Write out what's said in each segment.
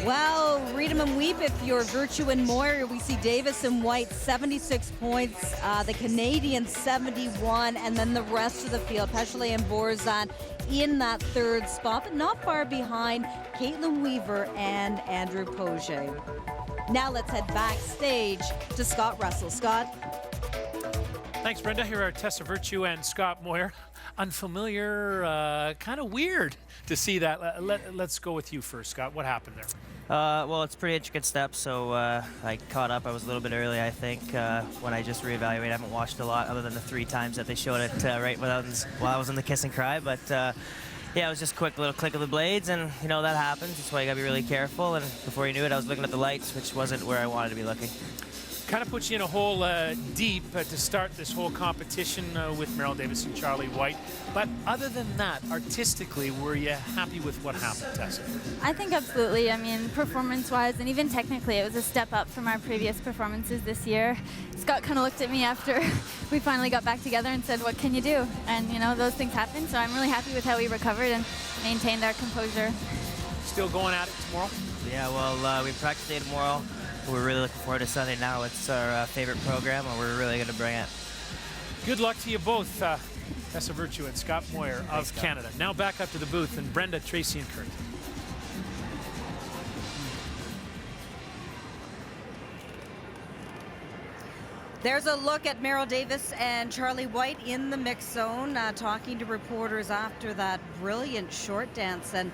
Well, read 'em and weep if you're Virtue and Moir. We see Davis and White, 76 points. The Canadians, 71. And then the rest of the field, Pechelet and Borzan in that third spot, but not far behind Caitlin Weaver and Andrew Pogier. Now let's head backstage to Scott Russell. Scott? Thanks, Brenda. Here are Tessa Virtue and Scott Moir. Unfamiliar, kind of weird to see that. Let's go with you first, Scott. What happened there? Well, it's pretty intricate steps, so I caught up. I was a little bit early, I think, when I just reevaluated. I haven't watched a lot other than the 3 times that they showed it right while I was in the kiss and cry. But yeah, it was just a quick little click of the blades, and you know that happens. That's why you gotta be really careful. And before you knew it, I was looking at the lights, which wasn't where I wanted to be looking. Kind of puts you in a hole deep to start this whole competition with Merrill Davis and Charlie White. But other than that, artistically, were you happy with what happened, Tessa? I think absolutely. I mean, performance-wise and even technically, it was a step up from our previous performances this year. Scott kind of looked at me after we finally got back together and said, "What can you do?" And, you know, those things happen. So I'm really happy with how we recovered and maintained our composure. Still going at it tomorrow? Yeah, well, we practiced today tomorrow. We're really looking forward to Sunday now. It's our favorite program, and we're really going to bring it. Good luck to you both, Tessa Virtue and Scott Moir of Canada. Now back up to the booth, and Brenda, Tracy, and Kurt. There's a look at Merrill Davis and Charlie White in the mix zone, talking to reporters after that brilliant short dance. And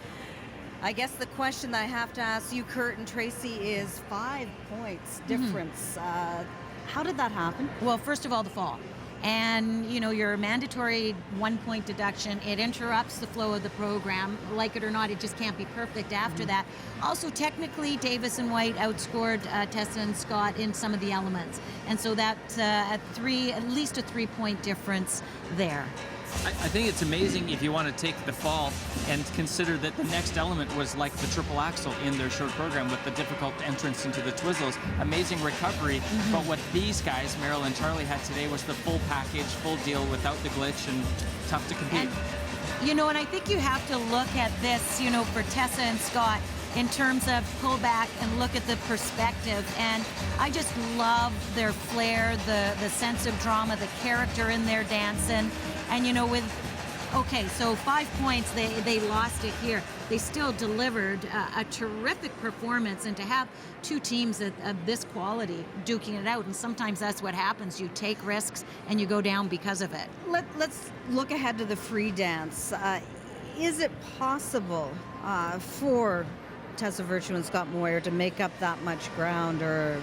I guess the question that I have to ask you, Kurt and Tracy, is 5 points difference. How did that happen? Well, first of all, the fall. And, you know, your mandatory 1-point deduction, it interrupts the flow of the program. Like it or not, it just can't be perfect after that. Also, technically, Davis and White outscored Tessa and Scott in some of the elements. And so that's at least a 3-point difference there. I think it's amazing if you want to take the fall and consider that the next element was like the triple axel in their short program with the difficult entrance into the twizzles. Amazing recovery, but what these guys, Merrill and Charlie, had today was the full package, full deal without the glitch, and tough to compete. And, you know, and I think you have to look at this, you know, for Tessa and Scott in terms of pull back and look at the perspective. And I just love their flair, the sense of drama, the character in their dancing. And, you know, okay, so 5 points, they lost it here. They still delivered a terrific performance, and to have 2 teams of this quality duking it out, and sometimes that's what happens. You take risks and you go down because of it. Let's look ahead to the free dance. Is it possible for Tessa Virtue and Scott Moir to make up that much ground, or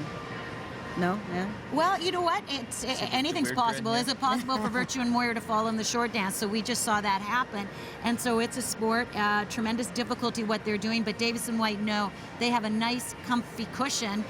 no? Yeah. Well, you know what? Anything's possible. Is it possible for Virtue and Moir to fall in the short dance? So we just saw that happen. And so it's a sport, tremendous difficulty what they're doing. But Davis and White, no, they have a nice, comfy cushion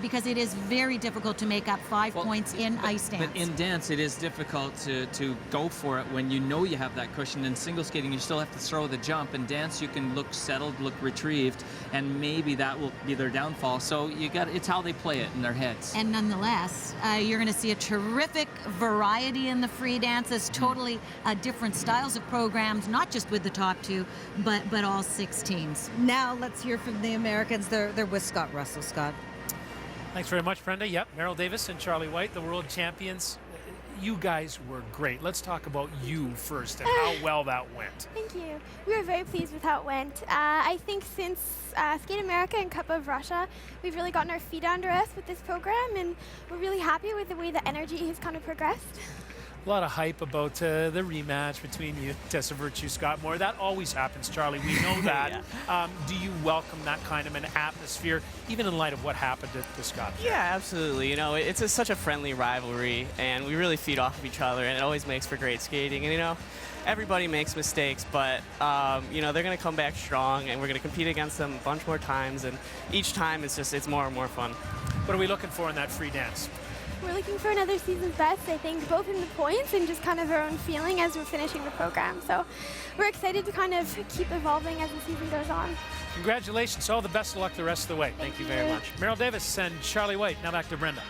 because it is very difficult to make up 5 points in ice dance. But in dance, it is difficult to go for it when you know you have that cushion. In single skating, you still have to throw the jump. In dance, you can look settled, look retrieved, and maybe that will be their downfall. So it's how they play it in their heads. And nonetheless, you're going to see a terrific variety in the free dances, totally different styles of programs, not just with the top 2, but all 6 teams. Now let's hear from the Americans. They're with Scott Russell. Scott. Thanks very much, Brenda. Yep, Merrill Davis and Charlie White, the world champions. You guys were great. Let's talk about you first and how well that went. Thank you. We were very pleased with how it went. I think since Skate America and Cup of Russia, we've really gotten our feet under us with this program, and we're really happy with the way the energy has kind of progressed. A lot of hype about the rematch between you, Tessa Virtue, Scott Moir. That always happens, Charlie. We know that. Do you welcome that kind of an atmosphere, even in light of what happened to Scott? Yeah, absolutely. You know, it's such a friendly rivalry, and we really feed off of each other, and it always makes for great skating. And, you know, everybody makes mistakes, but, you know, they're going to come back strong, and we're going to compete against them a bunch more times, and each time it's more and more fun. What are we looking for in that free dance? We're looking for another season's best, I think, both in the points and just kind of our own feeling as we're finishing the program. So we're excited to kind of keep evolving as the season goes on. Congratulations. All the best of luck the rest of the way. Thank you very much. Merrill Davis and Charlie White. Now back to Brenda.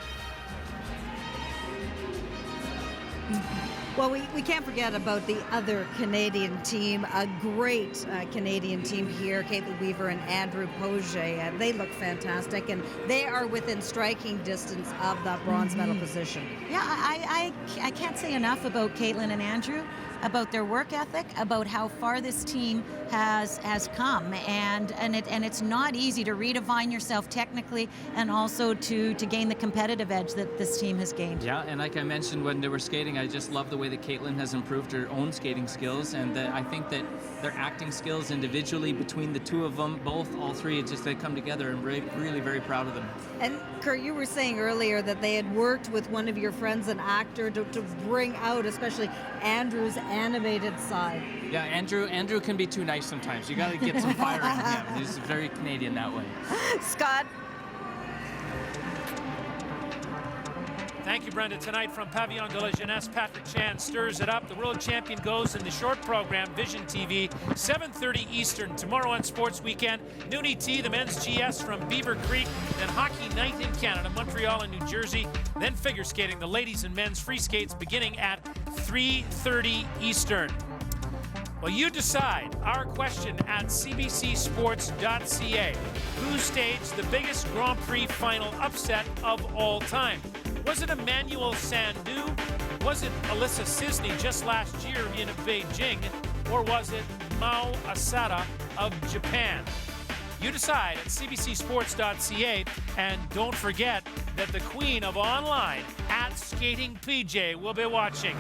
Well, we can't forget about the other Canadian team, a great Canadian team here, Caitlin Weaver and Andrew Poget. They look fantastic, and they are within striking distance of that bronze medal position. Yeah, I can't say enough about Caitlin and Andrew, about their work ethic, about how far this team has come, and it's not easy to redefine yourself technically and also to gain the competitive edge that this team has gained. Yeah, and like I mentioned when they were skating, I just love the way that Caitlin has improved her own skating skills, and I think that their acting skills individually between the two of them, all three, they come together, and really very proud of them. And Kurt, you were saying earlier that they had worked with one of your friends, an actor, to bring out especially Andrew's animated side. Yeah, Andrew can be too nice sometimes. You got to get some fire in him. He's very Canadian that way. Scott? Thank you, Brenda. Tonight from Pavillon de la Jeunesse, Patrick Chan stirs it up. The world champion goes in the short program, Vision TV, 7:30 Eastern. Tomorrow on Sports Weekend, noon ET, the men's GS from Beaver Creek. Then hockey night in Canada, Montreal and New Jersey. Then figure skating, the ladies and men's free skates beginning at 3:30 Eastern. Well, you decide. Our question at cbcsports.ca. Who staged the biggest Grand Prix final upset of all time? Was it Emmanuel Sandou? Was it Alyssa Cisney just last year in Beijing? Or was it Mao Asada of Japan? You decide at cbcsports.ca, and don't forget that the queen of online at Skating PJ will be watching.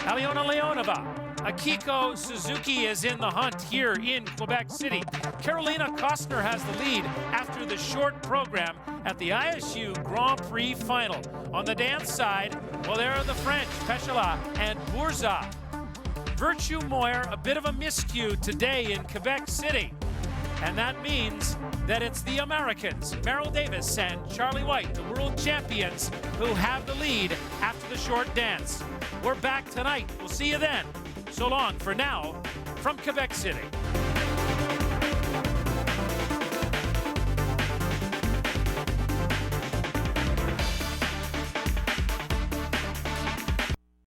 Aliona Leonova. Akiko Suzuki is in the hunt here in Quebec City. Carolina Kostner has the lead after the short program at the ISU Grand Prix final. On the dance side, well, there are the French, Péchala and Bourza. Virtue Moir, a bit of a miscue today in Quebec City. And that means that it's the Americans, Merrill Davis and Charlie White, the world champions, who have the lead after the short dance. We're back tonight. We'll see you then. So long for now from Quebec City.